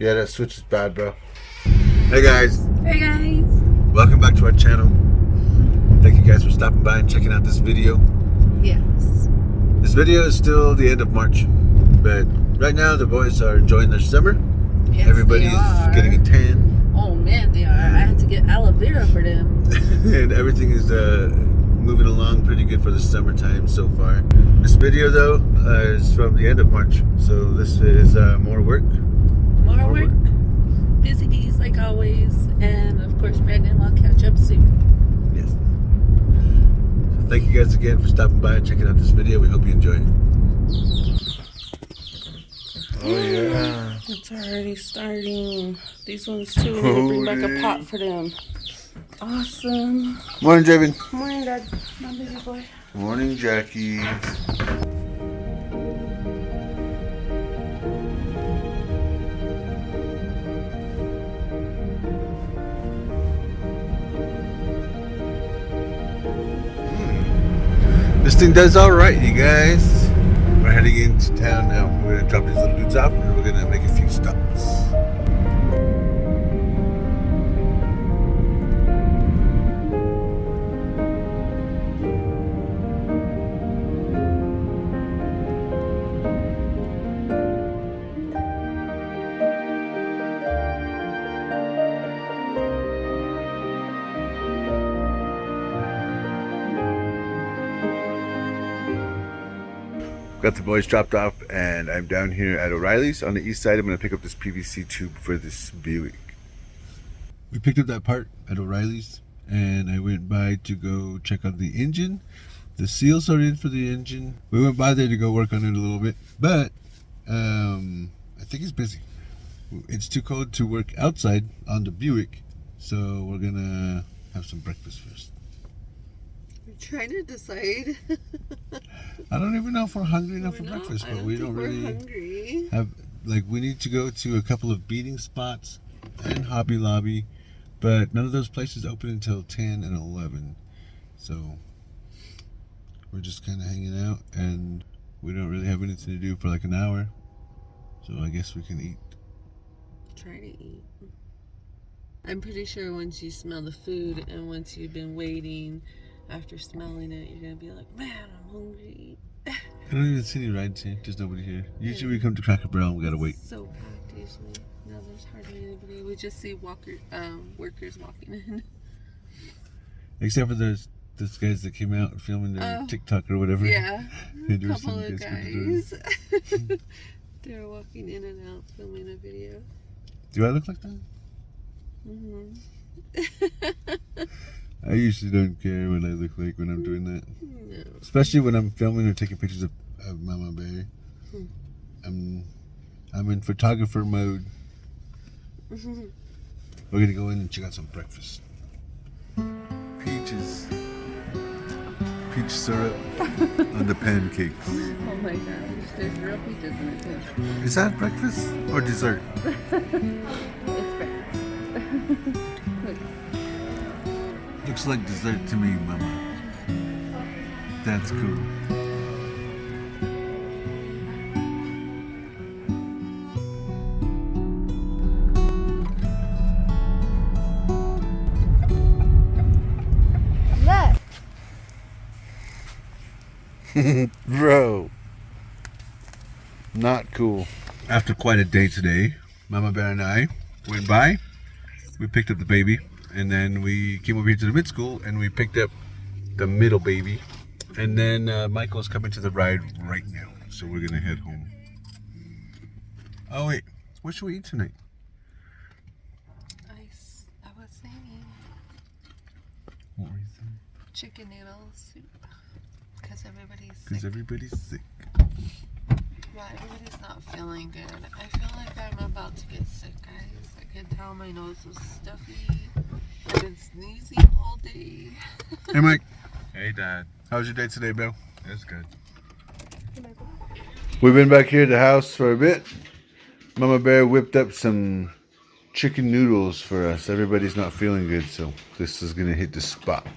Yeah, that switch is bad, bro. Hey guys. Hey guys. Welcome back to our channel. Thank you guys for stopping by and checking out this video. Yes. This video is still the end of March, but right now the boys are enjoying their summer. Yes, everybody is getting a tan. Oh man, they are. I had to get aloe vera for them. And everything is moving along pretty good for the summertime so far. This video though is from the end of March, so this is more work. More work. Busy bees like always, and of course Brandon will catch up soon. Yes. So thank you guys again for stopping by and checking out this video. We hope you enjoy it. Oh yeah. It's already starting. These ones too. We're gonna bring back a pot for them. Awesome. Morning, Javen. Morning, Dad. My baby boy. Morning, Jackie. This thing does all right, you guys. We're heading into town now. We're gonna drop these little dudes off, and we're gonna make a few stops. Got the boys dropped off, and I'm down here at O'Reilly's on the east side. I'm going to pick up this PVC tube for this Buick. We picked up that part at O'Reilly's, and I went by to go check on the engine. The seals are in for the engine. We went by there to go work on it a little bit, but I think it's busy. It's too cold to work outside on the Buick, so we're going to have some breakfast first. Trying to decide. I don't even know if we're hungry enough for breakfast, but we don't really have, like, we need to go to a couple of beating spots and Hobby Lobby, but none of those places open until 10 and 11. So we're just kind of hanging out, and we don't really have anything to do for like an hour. So I guess we can eat. Try to eat. I'm pretty sure once you smell the food and once you've been waiting, after smelling it, you're gonna be like, man, I'm hungry. I don't even see any rides here. There's nobody here. Usually we come to Cracker Barrel and we gotta wait. So packed usually. Now there's hardly anybody. We just see workers walking in. Except for those guys that came out filming their TikTok or whatever. Yeah, a couple of guys. They're walking in and out filming a video. Do I look like that? Mm-hmm. I usually don't care what I look like when I'm doing that. No. Especially when I'm filming or taking pictures of MamaBear. I'm in photographer mode. We're gonna go in and check out some breakfast. Peaches. Peach syrup on the pancakes. Oh my gosh, there's real peaches in it too. Is that breakfast or dessert? It's breakfast. Looks like dessert to me, Mama. That's cool. Look. Bro. Not cool. After quite a day today, Mama Bear and I went by. We picked up the baby. And then we came over here to the mid-school and we picked up the middle baby. And then Michael's coming to the ride right now. So we're going to head home. Oh, wait. What should we eat tonight? I was saying What were you saying? chicken noodle soup. Because everybody's sick. Because everybody's sick. Yeah, everybody's not feeling good. I feel like I'm about to get sick, guys. I can tell my nose was stuffy. I've been sneezing all day. Hey, Mike. Hey, Dad. How was your day today, Bill? That's good. We've been back here at the house for a bit. Mama Bear whipped up some chicken noodles for us. Everybody's not feeling good, so this is going to hit the spot.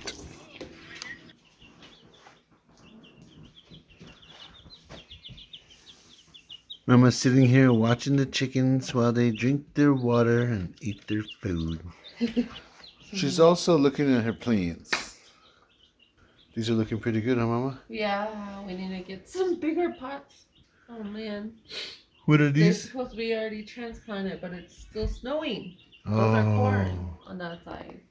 Mama's sitting here watching the chickens while they drink their water and eat their food. She's also looking at her plants. These are looking pretty good, huh, Mama? Yeah, we need to get some bigger pots. Oh man. What are They're these? supposed to be already transplanted, but it's still snowing. Oh. Those are corn on that side.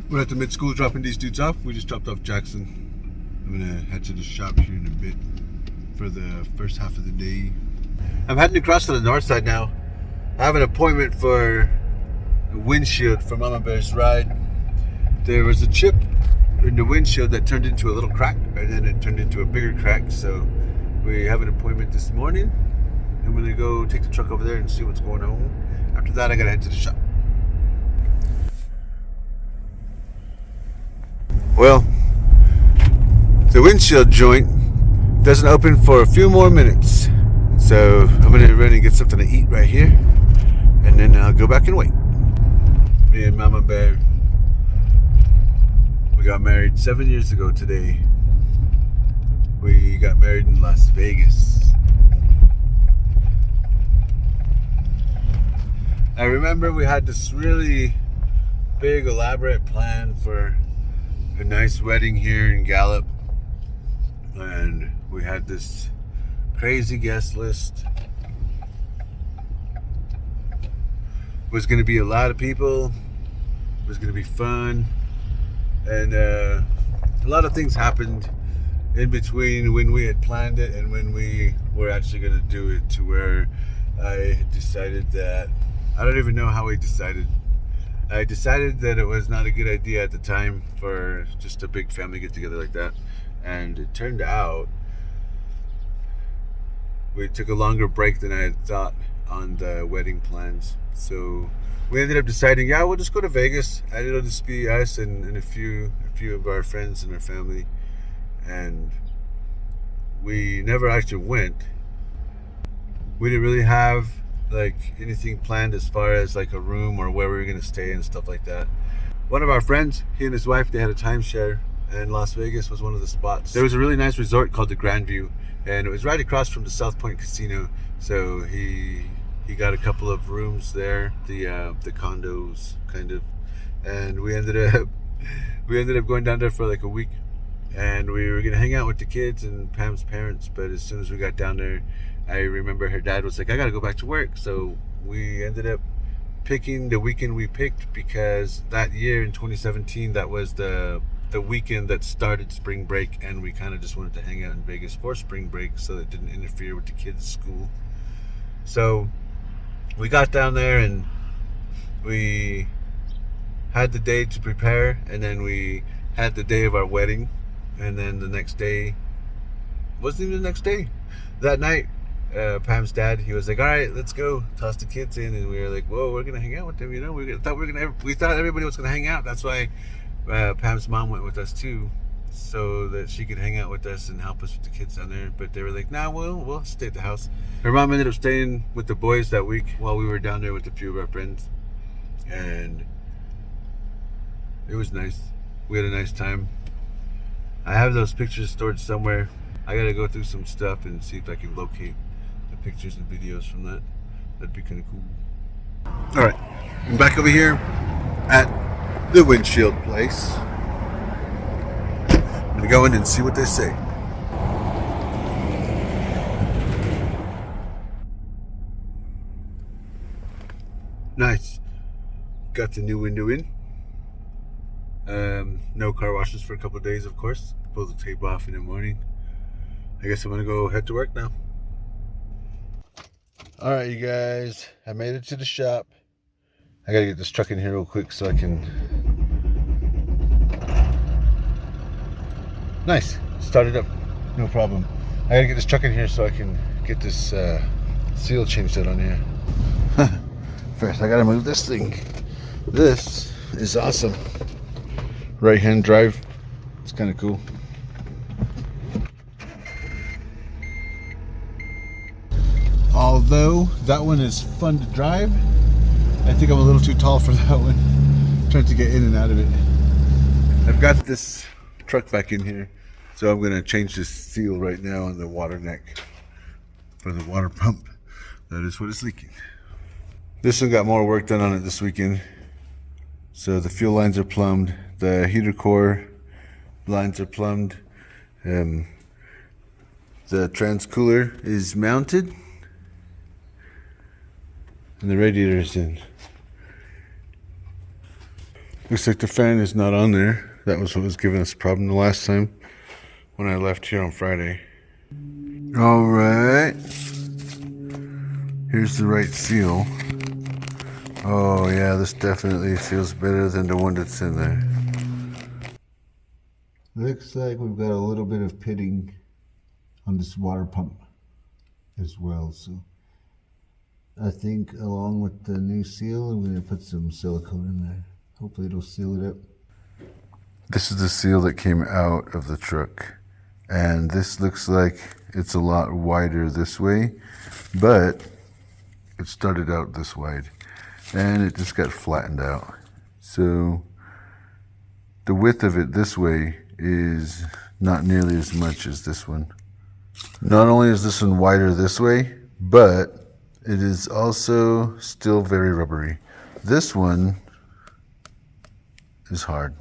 We're at the mid-school dropping these dudes off. We just dropped off Jackson. I'm gonna head to the shop here in a bit for the first half of the day. I'm heading across to the north side now. I have an appointment for a windshield for MamaBear's ride. There was a chip in the windshield that turned into a little crack, and then it turned into a bigger crack. So we have an appointment this morning. I'm gonna go take the truck over there and see what's going on. After that, I gotta head to the shop. Well, the windshield joint doesn't open for a few more minutes. So I'm gonna run and get something to eat right here, and then I'll go back and wait. Me and MamaBear, we got married 7 years ago today. We got married in Las Vegas. I remember we had this really big elaborate plan for a nice wedding here in Gallup, and we had this crazy guest list. It was going to be a lot of people. It was going to be fun, and a lot of things happened in between when we had planned it and when we were actually going to do it, to where I decided that, I don't even know how we decided. I decided that it was not a good idea at the time for just a big family get together like that. And it turned out we took a longer break than I had thought on the wedding plans. So we ended up deciding, yeah, we'll just go to Vegas, and it'll just be us and a few of our friends and our family. And we never actually went. We didn't really have like anything planned as far as like a room or where we were going to stay and stuff like that. One of our friends, he and his wife, they had a timeshare, and Las Vegas was one of the spots. There was a really nice resort called the Grandview, and it was right across from the South Point Casino. So he got a couple of rooms there, the condos kind of, and we ended up going down there for like a week, and we were gonna hang out with the kids and Pam's parents. But as soon as we got down there, I remember her dad was like, I gotta go back to work. So we ended up picking the weekend we picked, because that year in 2017, that was the weekend that started spring break, and we kind of just wanted to hang out in Vegas for spring break so that it didn't interfere with the kids' school. So we got down there and we had the day to prepare, and then we had the day of our wedding, and then the next day, wasn't even the next day, that night, Pam's dad, he was like, all right, let's go, toss the kids in. And we were like, whoa, we're gonna hang out with them, you know. We thought everybody was gonna hang out. That's why Pam's mom went with us too, so that she could hang out with us and help us with the kids down there. But they were like, nah, we'll stay at the house. Her mom ended up staying with the boys that week while we were down there with a few of our friends, and it was nice. We had a nice time. I have those pictures stored somewhere. I gotta go through some stuff and see if I can locate the pictures and videos from that. That'd be kind of cool. All right, I'm back over here at the windshield place. I'm gonna go in and see what they say. Nice. Got the new window in. No car washes for a couple of days, of course. Pull the tape off in the morning. I guess I'm gonna go head to work now. All right, you guys, I made it to the shop. I gotta get this truck in here real quick so I can. Nice, start it up, no problem. I gotta get this truck in here so I can get this seal changed out on here. First, I gotta move this thing. This is awesome. Right-hand drive. It's kind of cool. Although that one is fun to drive, I think I'm a little too tall for that one. I'm trying to get in and out of it. I've got this truck back in here, so I'm going to change this seal right now on the water neck for the water pump. That is what is leaking. This one got more work done on it this weekend. So the fuel lines are plumbed, the heater core lines are plumbed, the transcooler is mounted, and the radiator is in. Looks like the fan is not on there. That was what was giving us a problem the last time when I left here on Friday. Alright. Here's the right seal. Oh yeah, this definitely feels better than the one that's in there. Looks like we've got a little bit of pitting on this water pump as well. So I think along with the new seal, I'm going to put some silicone in there. Hopefully it'll seal it up. This is the seal that came out of the truck. And this looks like it's a lot wider this way, but it started out this wide. And it just got flattened out. So the width of it this way is not nearly as much as this one. Not only is this one wider this way, but it is also still very rubbery. This one is hard.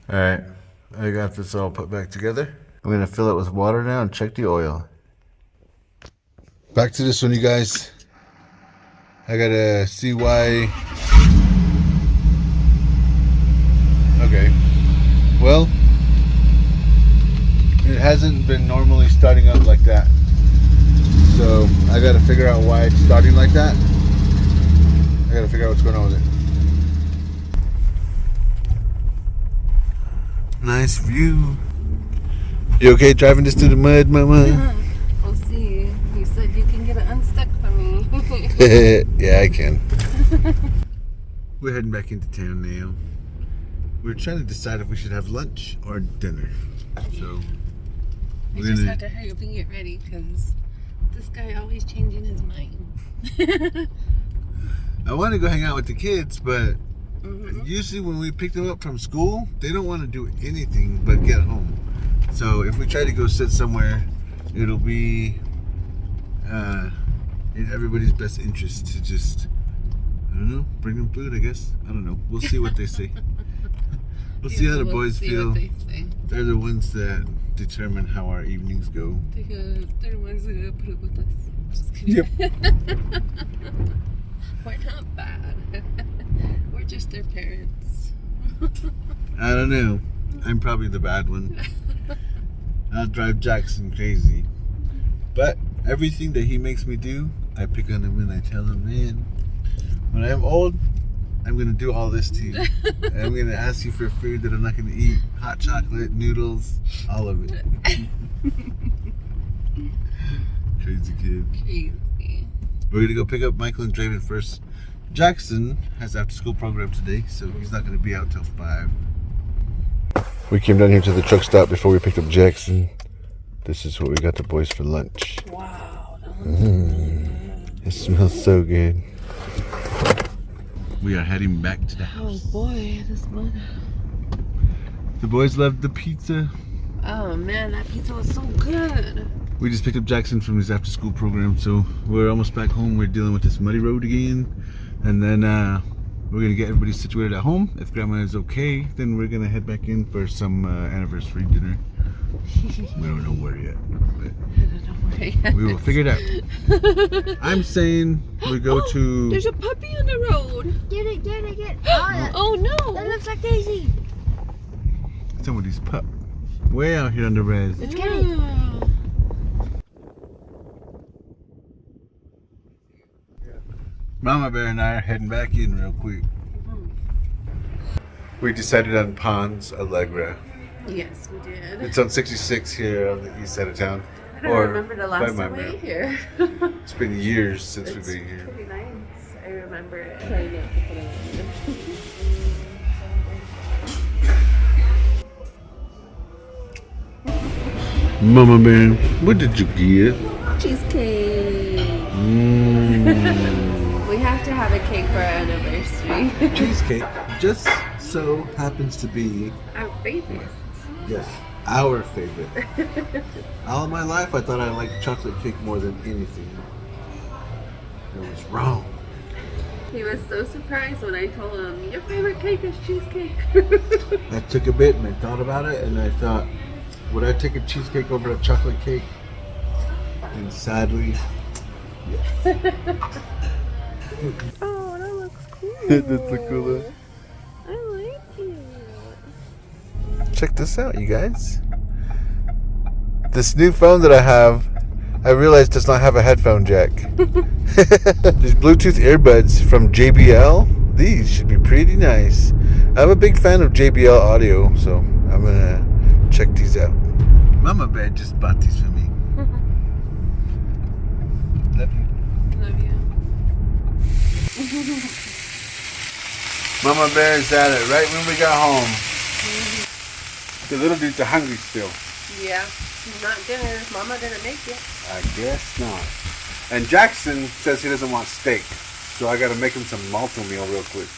All right, I got this all put back together. I'm gonna fill it with water now and check the oil. Back to this one, you guys. I gotta see why. Okay, well, it hasn't been normally starting up like that. So I gotta figure out why it's starting like that. I gotta figure out what's going on with it. Nice view. You okay driving this through the mud, Mama? We'll see. You said you can get it unstuck for me. Yeah, I can. We're heading back into town now. We're trying to decide if we should have lunch or dinner. So we just have to hurry up and get ready because this guy always changing his mind. I want to go hang out with the kids, but usually when we pick them up from school, they don't want to do anything but get home. So if we try to go sit somewhere, it'll be in everybody's best interest to just, I don't know, bring them food, I guess. I don't know. We'll see what they say. We'll see how the boys feel. They're the ones that determine how our evenings go. They're the ones that are gonna put up with us. Just kidding. Yep. We're not bad. We're just their parents. I don't know. I'm probably the bad one. I'll drive Jackson crazy. But everything that he makes me do, I pick on him and I tell him, man, when I'm old, I'm going to do all this to you. And I'm going to ask you for food that I'm not going to eat. Hot chocolate, noodles, all of it. Crazy kid. Crazy. We're going to go pick up Michael and Draven first. Jackson has after school program today, so he's not going to be out till 5. We came down here to the truck stop before we picked up Jackson. This is what we got the boys for lunch. Wow, that looks good. It smells so good. We are heading back to the house. Oh boy, this mud. The boys loved the pizza. Oh man, that pizza was so good. We just picked up Jackson from his after school program, so we're almost back home. We're dealing with this muddy road again. And then we're gonna get everybody situated at home. If Grandma is okay, then we're gonna head back in for some anniversary dinner. We don't know where yet, but we will figure it out. I'm saying we go to... There's a puppy on the road. Get it. Oh no. That looks like Daisy. Somebody's pup. Way out here on the res. Let's get it. Mama Bear and I are heading back in real quick. We decided on Pons Allegra. Yes, we did. It's on 66 here on the east side of town. I don't remember the last time we were here. It's been years since we've been here. Pretty nice. I remember it. Trying not to put it on. Mama Bear, what did you get? Cheesecake. We have to have a cake for our anniversary. Cheesecake, just so happens to be Our favorite. yes, our favorite. All of my life, I thought I liked chocolate cake more than anything. I was wrong. He was so surprised when I told him, your favorite cake is cheesecake. I took a bit and I thought about it, and I thought, would I take a cheesecake over a chocolate cake? And sadly, yes. Oh, that looks cool. That's the cooler. I like it. Check this out, you guys. This new phone that I have, I realized does not have a headphone jack. These Bluetooth earbuds from JBL, these should be pretty nice. I'm a big fan of JBL audio, so I'm gonna check these out. MamaBear just bought these for me. Love you. Love you. MamaBear is at it right when we got home. The little dudes are hungry still. Yeah. Not dinner. Mama didn't make it. I guess not. And Jackson says he doesn't want steak, so I gotta make him some malto meal real quick.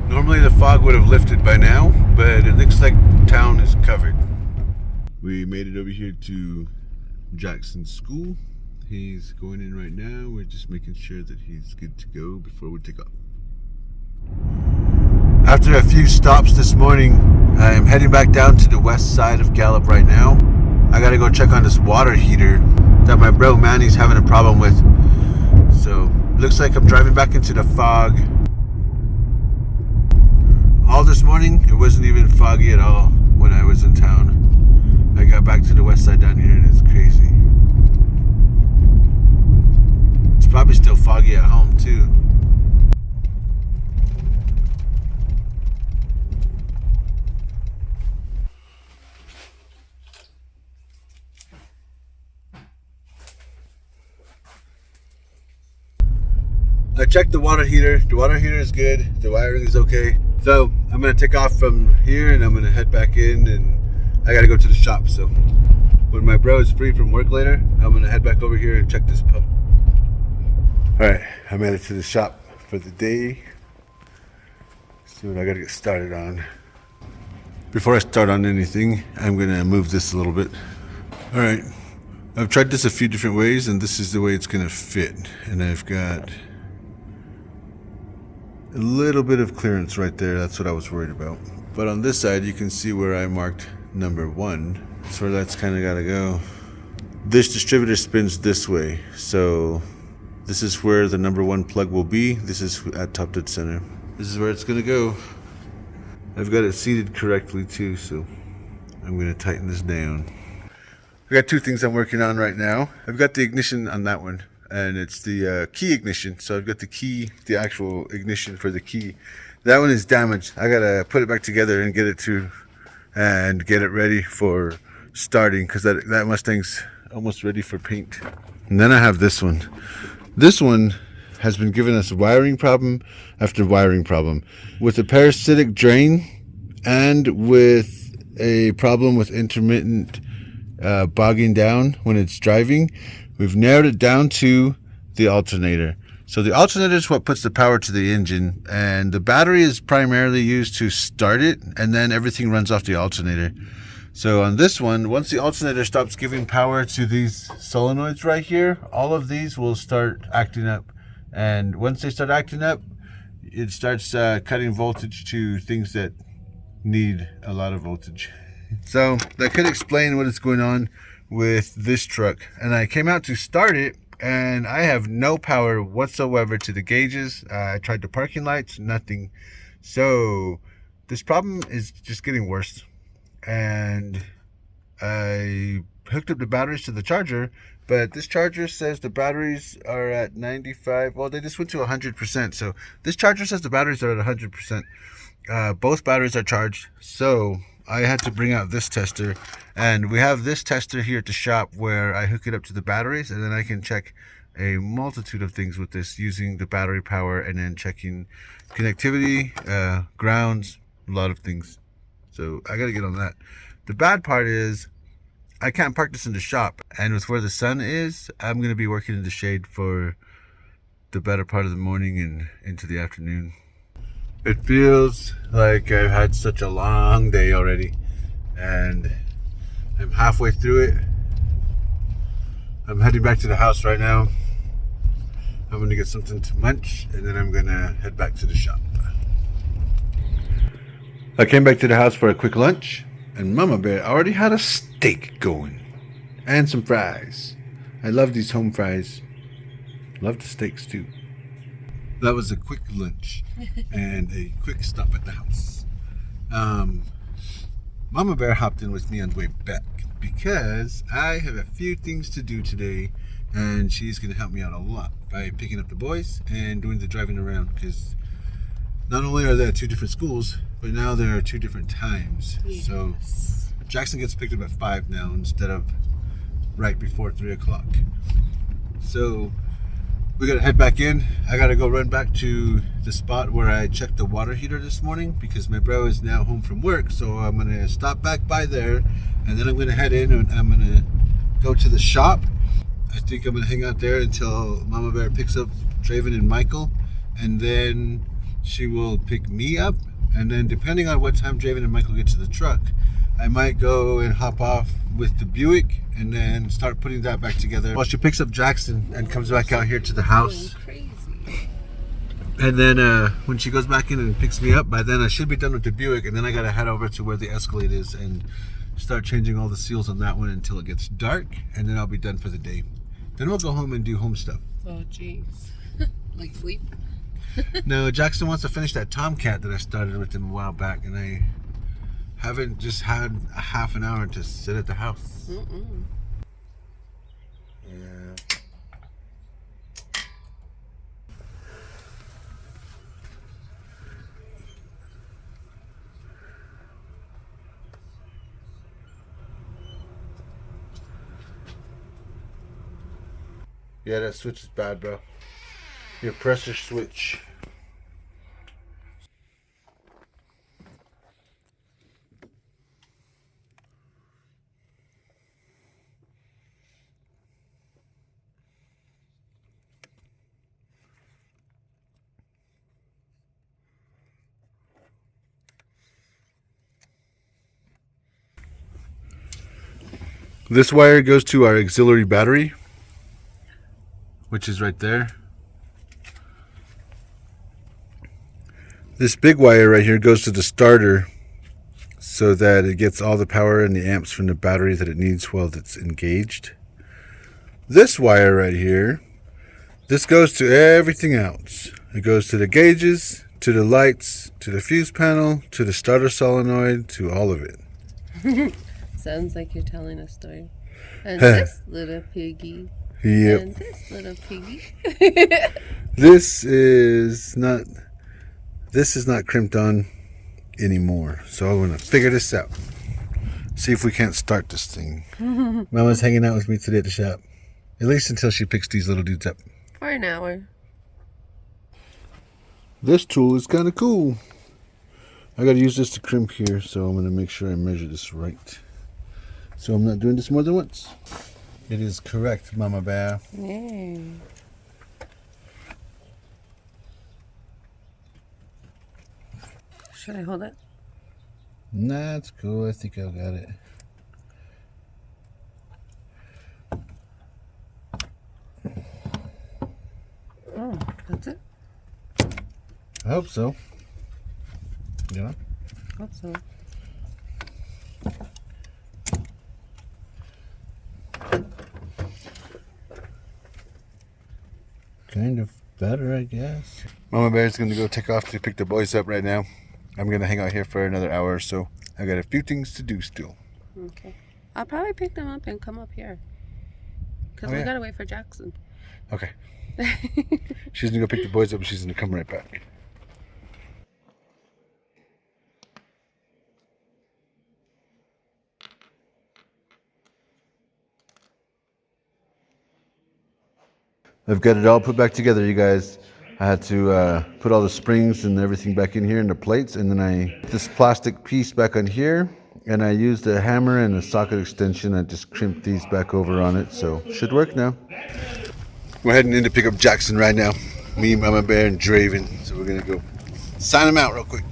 Normally the fog would have lifted by now, but it looks like town is covered. We made it over here to Jackson's school. He's going in right now. We're just making sure that he's good to go before we take off. After a few stops this morning, I am heading back down to the west side of Gallup right now. I gotta go check on this water heater that my bro Manny's having a problem with. So, looks like I'm driving back into the fog. All this morning, it wasn't even foggy at all when I was in town. I got back to the west side down here and it's crazy. It's probably still foggy at home too. I checked the water heater. The water heater is good. The wiring is okay. So I'm gonna take off from here and I'm gonna head back in, and I gotta go to the shop. So when my bro is free from work later, I'm gonna head back over here and check this pump. All right, I made it to the shop for the day. Let's see what I gotta get started on. Before I start on anything, I'm gonna move this a little bit. All right, I've tried this a few different ways, and this is the way it's gonna fit. And I've got a little bit of clearance right there. That's what I was worried about. But on this side, you can see where I marked number 1. That's where that's kind of got to go. This distributor spins this way, so this is where the number 1 plug will be. This is at top dead center. This is where it's gonna go. I've got it seated correctly too, so I'm gonna tighten this down. I got 2 things I'm working on right now. I've got the ignition on that one, and it's the key ignition. So I've got the key, the actual ignition for the key. That one is damaged. I gotta put it back together and get it through and get it ready for starting, because that Mustang's almost ready for paint. And then I have this one. This one has been giving us wiring problem after wiring problem, with a parasitic drain and with a problem with intermittent bogging down when it's driving. We've narrowed it down to the alternator. So the alternator is what puts the power to the engine, and the battery is primarily used to start it, and then everything runs off the alternator. So on this one, once the alternator stops giving power to these solenoids right here, all of these will start acting up. And once they start acting up, it starts cutting voltage to things that need a lot of voltage. So that could explain what is going on with this truck. And I came out to start it, and I have no power whatsoever to the gauges. I tried the parking lights, nothing. So this problem is just getting worse, and I hooked up the batteries to the charger, but this charger says the batteries are at 95. Well, they just went to 100%. So this charger says the batteries are at 100%. Both batteries are charged. So I had to bring out this tester, and we have this tester here at the shop where I hook it up to the batteries, and then I can check a multitude of things with this using the battery power, and then checking connectivity, grounds, a lot of things. So I got to get on that. The bad part is I can't park this in the shop, and with where the sun is, I'm going to be working in the shade for the better part of the morning and into the afternoon. It feels like I've had such a long day already, and I'm halfway through it. I'm heading back to the house right now. I'm going to get something to munch, and then I'm going to head back to the shop. I came back to the house for a quick lunch, and Mama Bear already had a steak going and some fries. I love these home fries. Love the steaks too. That was a quick lunch and a quick stop at the house. Mama Bear hopped in with me on the way back because I have a few things to do today, and she's going to help me out a lot by picking up the boys and doing the driving around, because not only are there two different schools, but now there are two different times. Yes. So Jackson gets picked up at 5 now instead of right before 3 o'clock. So we gotta head back in. I gotta go run back to the spot where I checked the water heater this morning, because my bro is now home from work. So I'm gonna stop back by there, and then I'm gonna head in and I'm gonna go to the shop. I think I'm gonna hang out there until Mama Bear picks up Draven and Michael, and then she will pick me up. And then depending on what time Draven and Michael get to the truck, I might go and hop off with the Buick and then start putting that back together while she picks up Jackson and comes back out here to the house. Crazy. And then when she goes back in and picks me up, by then I should be done with the Buick, and then I gotta head over to where the Escalade is and start changing all the seals on that one until it gets dark, and then I'll be done for the day. Then we'll go home and do home stuff. Oh jeez. Like sleep? No, Jackson wants to finish that Tomcat that I started with him a while back, and I haven't just had a half an hour to sit at the house. Yeah. Yeah, that switch is bad, bro. Your pressure switch. This wire goes to our auxiliary battery, which is right there. This big wire right here goes to the starter so that it gets all the power and the amps from the battery that it needs while it's engaged. This wire right here, this goes to everything else. It goes to the gauges, to the lights, to the fuse panel, to the starter solenoid, to all of it. Sounds like you're telling a story. And this little piggy. Yep. And this little piggy. This is not crimped on anymore. So I'm gonna figure this out. See if we can't start this thing. Mama's hanging out with me today at the shop. At least until she picks these little dudes up. For an hour. This tool is kind of cool. I gotta use this to crimp here, so I'm gonna make sure I measure this right. So I'm not doing this more than once. It is correct, Mama Bear. Yay. Should I hold it? Nah, it's cool. I think I got it. Oh, that's it? I hope so. You know? Hope so. Kind of better, I guess. Mama Bear's gonna go take off to pick the boys up right now. I'm gonna hang out here for another hour or so. I got a few things to do still. Okay. I'll probably pick them up and come up here. Because we gotta wait for Jackson. Okay. She's gonna go pick the boys up and she's gonna come right back. I've got it all put back together, you guys. I had to put all the springs and everything back in here and the plates, and then I put this plastic piece back on here, and I used a hammer and a socket extension. I just crimped these back over on it, so should work now. We're heading in to pick up Jackson right now. Me, Mama Bear, and Draven. So we're gonna go sign him out real quick.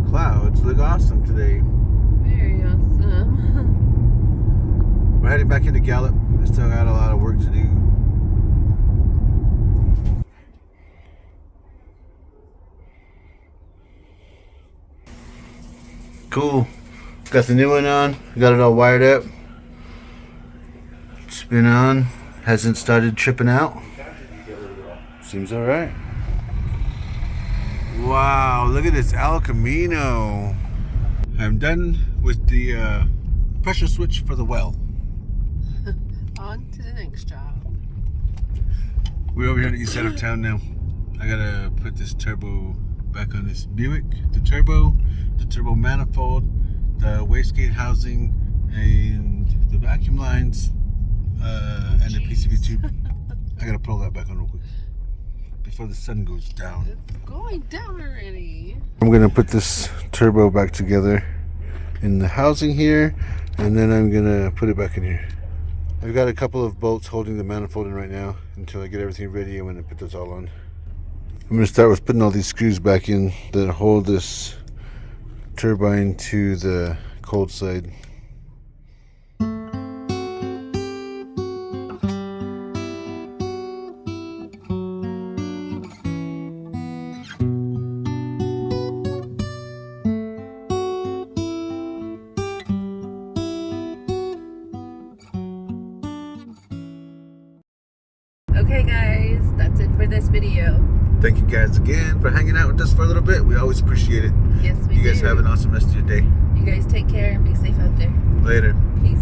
Clouds look awesome today. Very awesome. We're heading back into Gallup. I still got a lot of work to do. Cool. Got the new one on. Got it all wired up. It's been on. Hasn't started tripping out. Seems alright. Wow, look at this El Camino. I'm done with the pressure switch for the well. On to the next job. We're over here on the east side of town now. I gotta put this turbo back on this Buick. The turbo manifold, the wastegate housing, and the vacuum lines, and the PCV tube. I gotta pull that back on real quick before the sun goes down. It's going down already. I'm gonna put this turbo back together in the housing here, and then I'm gonna put it back in here. I've got a couple of bolts holding the manifold in right now. Until I get everything ready, I'm gonna put those all on. I'm gonna start with putting all these screws back in that hold this turbine to the cold side. Okay guys, that's it for this video. Thank you guys again for hanging out with us for a little bit. We always appreciate it. Yes, we do. You guys have an awesome rest of your day. You guys take care and be safe out there. Later. Peace.